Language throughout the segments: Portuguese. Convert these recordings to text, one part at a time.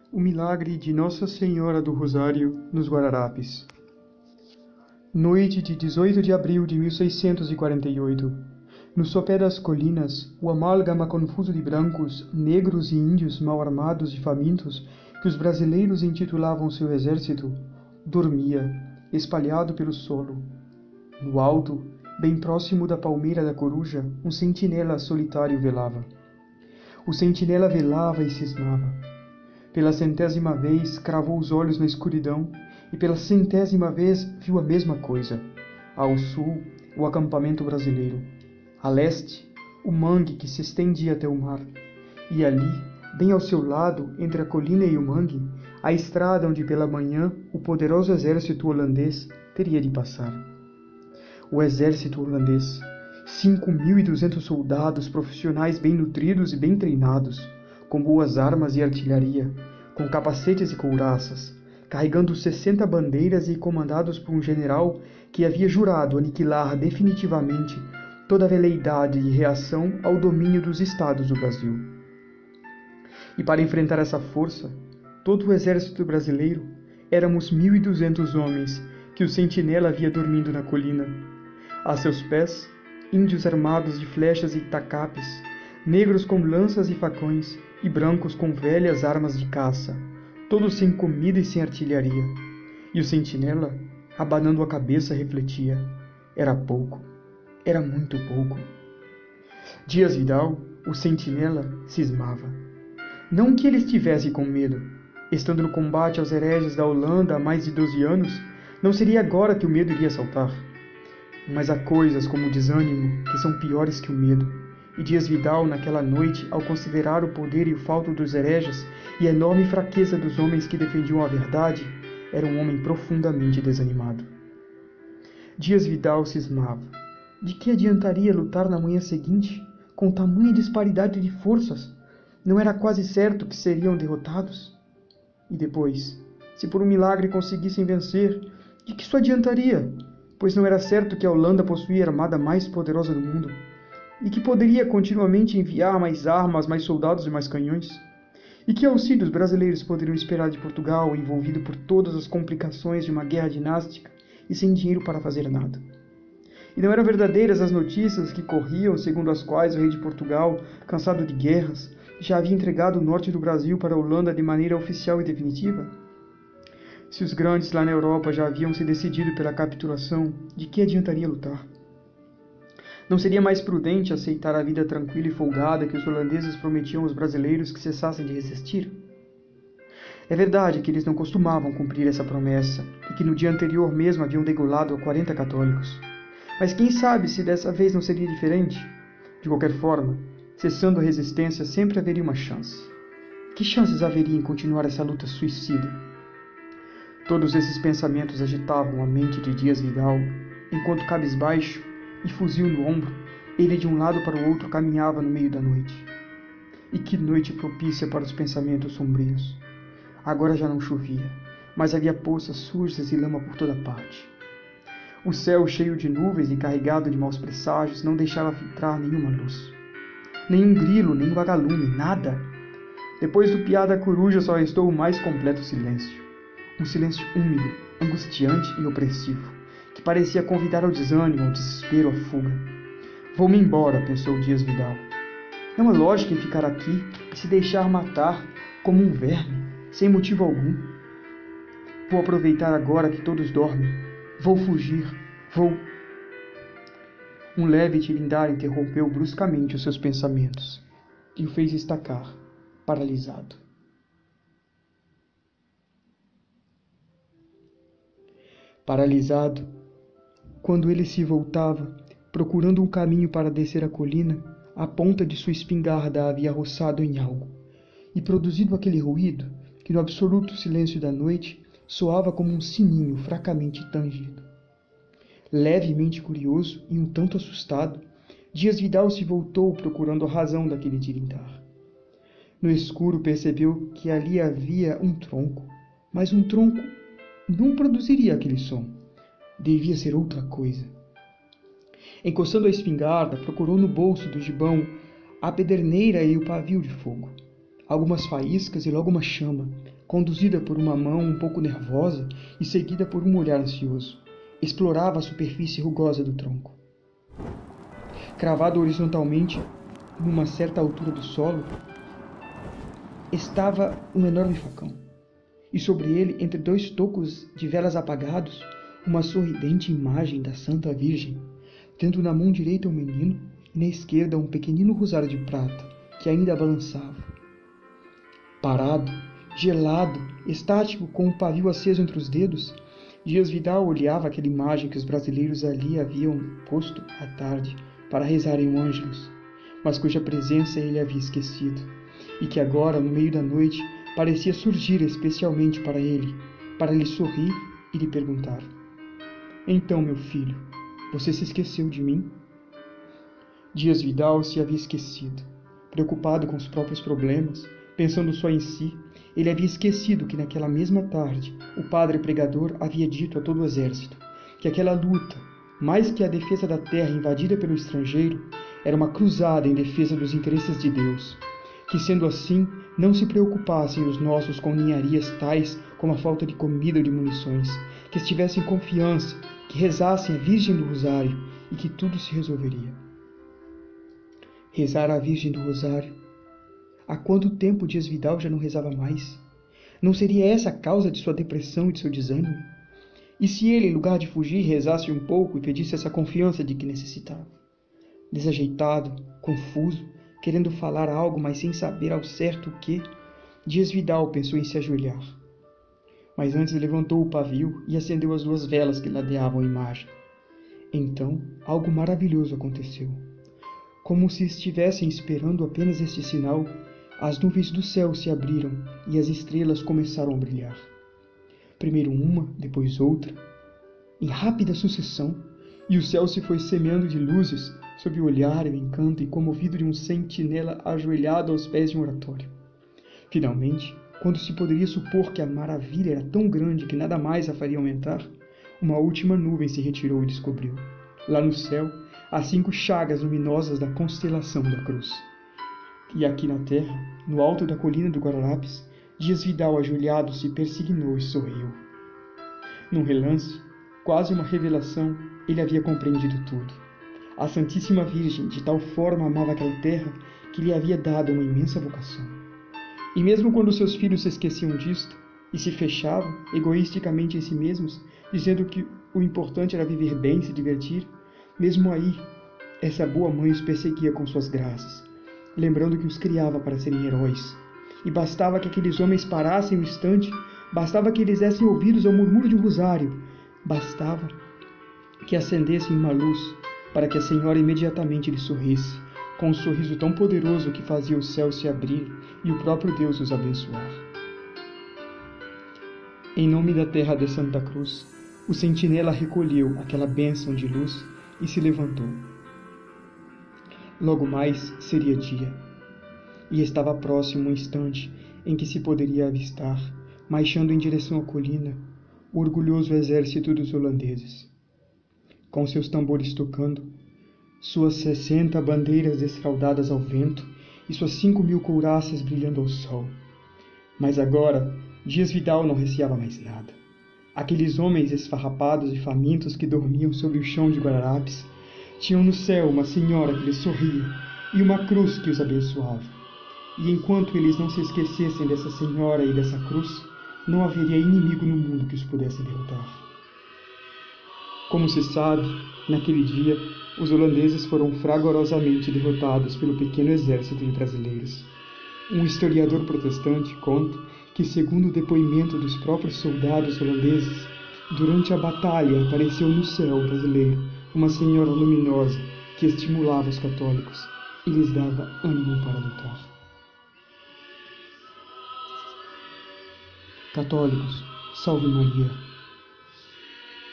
O milagre de Nossa Senhora do Rosário nos Guararapes. Noite de 18 de abril de 1648. No sopé das colinas, o amálgama confuso de brancos, negros e índios mal armados e famintos, que os brasileiros intitulavam seu exército, dormia, espalhado pelo solo. No alto, bem próximo da palmeira da coruja, um sentinela solitário velava. O sentinela velava e cismava. Pela 100ª vez cravou os olhos na escuridão e pela 100ª vez viu a mesma coisa. Ao sul, o acampamento brasileiro. A leste, o mangue que se estendia até o mar. E ali, bem ao seu lado, entre a colina e o mangue, a estrada onde pela manhã o poderoso exército holandês teria de passar. O exército holandês, 5.200 soldados profissionais bem nutridos e bem treinados, com boas armas e artilharia, com capacetes e couraças, carregando 60 bandeiras e comandados por um general que havia jurado aniquilar definitivamente toda a veleidade de reação ao domínio dos estados do Brasil. E para enfrentar essa força, todo o exército brasileiro, éramos 1.200 homens que o sentinela havia dormindo na colina. A seus pés, índios armados de flechas e tacapes, negros com lanças e facões, e brancos com velhas armas de caça, todos sem comida e sem artilharia. E o sentinela, abanando a cabeça, refletia: era pouco, era muito pouco. Dias Vidal, o sentinela, cismava. Não que ele estivesse com medo. Estando no combate aos hereges da Holanda há mais de 12 anos, não seria agora que o medo iria saltar. Mas há coisas como o desânimo que são piores que o medo. E Dias Vidal, naquela noite, ao considerar o poder e o falto dos hereges e a enorme fraqueza dos homens que defendiam a verdade, era um homem profundamente desanimado. Dias Vidal cismava. De que adiantaria lutar na manhã seguinte, com tamanha disparidade de forças? Não era quase certo que seriam derrotados? E depois, se por um milagre conseguissem vencer, de que isso adiantaria? Pois não era certo que a Holanda possuía a armada mais poderosa do mundo, e que poderia continuamente enviar mais armas, mais soldados e mais canhões? E que auxílios brasileiros poderiam esperar de Portugal, envolvido por todas as complicações de uma guerra dinástica e sem dinheiro para fazer nada? E não eram verdadeiras as notícias que corriam, segundo as quais o rei de Portugal, cansado de guerras, já havia entregado o norte do Brasil para a Holanda de maneira oficial e definitiva? Se os grandes lá na Europa já haviam se decidido pela capitulação, de que adiantaria lutar? Não seria mais prudente aceitar a vida tranquila e folgada que os holandeses prometiam aos brasileiros que cessassem de resistir? É verdade que eles não costumavam cumprir essa promessa e que no dia anterior mesmo haviam degolado a 40 católicos. Mas quem sabe se dessa vez não seria diferente? De qualquer forma, cessando a resistência, sempre haveria uma chance. Que chances haveria em continuar essa luta suicida? Todos esses pensamentos agitavam a mente de Dias Vidal, enquanto cabisbaixo, e fuzil no ombro, ele de um lado para o outro caminhava no meio da noite. E que noite propícia para os pensamentos sombrios! Agora já não chovia, mas havia poças sujas e lama por toda parte. O céu, cheio de nuvens e carregado de maus presságios, não deixava filtrar nenhuma luz. Nenhum grilo, nem vagalume, nada. Depois do piar da coruja só restou o mais completo silêncio. Um silêncio úmido, angustiante e opressivo, que parecia convidar ao desânimo, ao desespero, à fuga. Vou-me embora, pensou Dias Vidal. Não há lógica em ficar aqui e se deixar matar como um verme, sem motivo algum. Vou aproveitar agora que todos dormem. Vou fugir. Vou... Um leve tilindar interrompeu bruscamente os seus pensamentos e o fez estacar, paralisado. Paralisado, quando ele se voltava, procurando um caminho para descer a colina, a ponta de sua espingarda havia roçado em algo, e produzido aquele ruído que no absoluto silêncio da noite soava como um sininho fracamente tangido. Levemente curioso e um tanto assustado, Dias Vidal se voltou procurando a razão daquele tilintar. No escuro percebeu que ali havia um tronco, mas um tronco não produziria aquele som. Devia ser outra coisa. Encostando a espingarda, procurou no bolso do gibão a pederneira e o pavio de fogo. Algumas faíscas e logo uma chama, conduzida por uma mão um pouco nervosa e seguida por um olhar ansioso, explorava a superfície rugosa do tronco. Cravado horizontalmente, numa certa altura do solo, estava um enorme facão, e sobre ele, entre dois tocos de velas apagados, uma sorridente imagem da Santa Virgem, tendo na mão direita um menino e na esquerda um pequenino rosário de prata, que ainda balançava. Parado, gelado, estático, com o pavio aceso entre os dedos, Dias Vidal olhava aquela imagem que os brasileiros ali haviam posto à tarde para rezarem o Ângelus, mas cuja presença ele havia esquecido, e que agora, no meio da noite, parecia surgir especialmente para ele, para lhe sorrir e lhe perguntar: então, meu filho, você se esqueceu de mim? Dias Vidal se havia esquecido. Preocupado com os próprios problemas, pensando só em si, ele havia esquecido que naquela mesma tarde o padre pregador havia dito a todo o exército que aquela luta, mais que a defesa da terra invadida pelo estrangeiro, era uma cruzada em defesa dos interesses de Deus, que sendo assim, não se preocupassem os nossos com ninharias tais como a falta de comida ou de munições, que estivessem confiança, que rezassem a Virgem do Rosário e que tudo se resolveria. Rezar a Virgem do Rosário? Há quanto tempo Dias Vidal já não rezava mais? Não seria essa a causa de sua depressão e de seu desânimo? E se ele, em lugar de fugir, rezasse um pouco e pedisse essa confiança de que necessitava? Desajeitado, confuso, querendo falar algo, mas sem saber ao certo o que, Dias Vidal pensou em se ajoelhar. Mas antes levantou o pavio e acendeu as 2 velas que ladeavam a imagem. Então, algo maravilhoso aconteceu. Como se estivessem esperando apenas este sinal, as nuvens do céu se abriram e as estrelas começaram a brilhar. Primeiro uma, depois outra, em rápida sucessão, e o céu se foi semeando de luzes sob o olhar e o encanto e comovido de um sentinela ajoelhado aos pés de um oratório. Finalmente, quando se poderia supor que a maravilha era tão grande que nada mais a faria aumentar, uma última nuvem se retirou e descobriu, lá no céu, as 5 chagas luminosas da constelação da cruz. E aqui na terra, no alto da colina do Guararapes, Dias Vidal ajoelhado se persignou e sorriu. Num relance, quase uma revelação, ele havia compreendido tudo. A Santíssima Virgem de tal forma amava aquela terra que lhe havia dado uma imensa vocação. E mesmo quando seus filhos se esqueciam disto e se fechavam egoisticamente em si mesmos, dizendo que o importante era viver bem e se divertir, mesmo aí, essa boa mãe os perseguia com suas graças, lembrando que os criava para serem heróis. E bastava que aqueles homens parassem um instante, bastava que eles dessem ouvidos ao murmúrio de um rosário, bastava que acendessem uma luz para que a Senhora imediatamente lhe sorrisse, com um sorriso tão poderoso que fazia o céu se abrir e o próprio Deus os abençoar. Em nome da terra de Santa Cruz, o sentinela recolheu aquela bênção de luz e se levantou. Logo mais seria dia, e estava próximo um instante em que se poderia avistar, marchando em direção à colina, o orgulhoso exército dos holandeses. Com seus tambores tocando, suas 60 bandeiras desfraldadas ao vento e suas 5.000 couraças brilhando ao sol. Mas agora, Dias Vidal não receava mais nada. Aqueles homens esfarrapados e famintos que dormiam sobre o chão de Guararapes tinham no céu uma senhora que lhes sorria e uma cruz que os abençoava. E enquanto eles não se esquecessem dessa senhora e dessa cruz, não haveria inimigo no mundo que os pudesse derrotar. Como se sabe, naquele dia, os holandeses foram fragorosamente derrotados pelo pequeno exército de brasileiros. Um historiador protestante conta que, segundo o depoimento dos próprios soldados holandeses, durante a batalha apareceu no céu brasileiro uma senhora luminosa que estimulava os católicos e lhes dava ânimo para lutar. Católicos, salve Maria!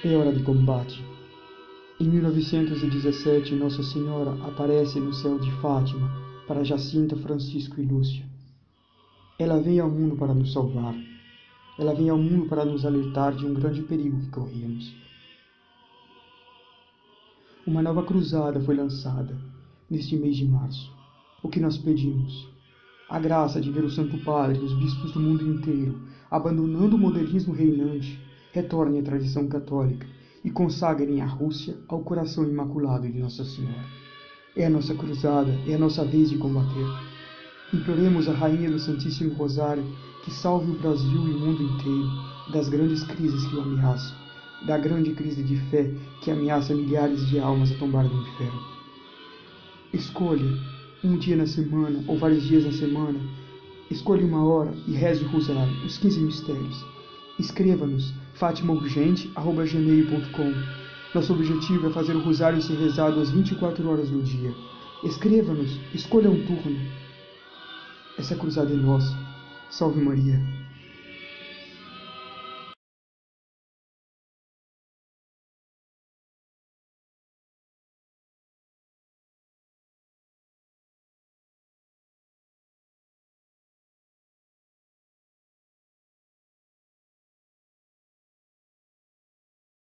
É hora de combate. Em 1917, Nossa Senhora aparece no céu de Fátima para Jacinta, Francisco e Lúcia. Ela vem ao mundo para nos salvar. Ela vem ao mundo para nos alertar de um grande perigo que corríamos. Uma nova cruzada foi lançada neste mês de março. O que nós pedimos? a graça de ver o Santo Padre e os bispos do mundo inteiro, abandonando o modernismo reinante, retornem à tradição católica e consagrem a Rússia ao coração imaculado de Nossa Senhora. É a nossa cruzada, é a nossa vez de combater. Imploremos a Rainha do Santíssimo Rosário que salve o Brasil e o mundo inteiro das grandes crises que o ameaçam, da grande crise de fé que ameaça milhares de almas a tombar no inferno. Escolha, um dia na semana ou vários dias na semana, escolha uma hora e reze o rosário, os 15 mistérios. Escreva-nos fatimaurgente@gmail.com. Nosso objetivo é fazer o rosário ser rezado às 24 horas do dia. Escreva-nos, escolha um turno. Essa cruzada é nossa. Salve Maria.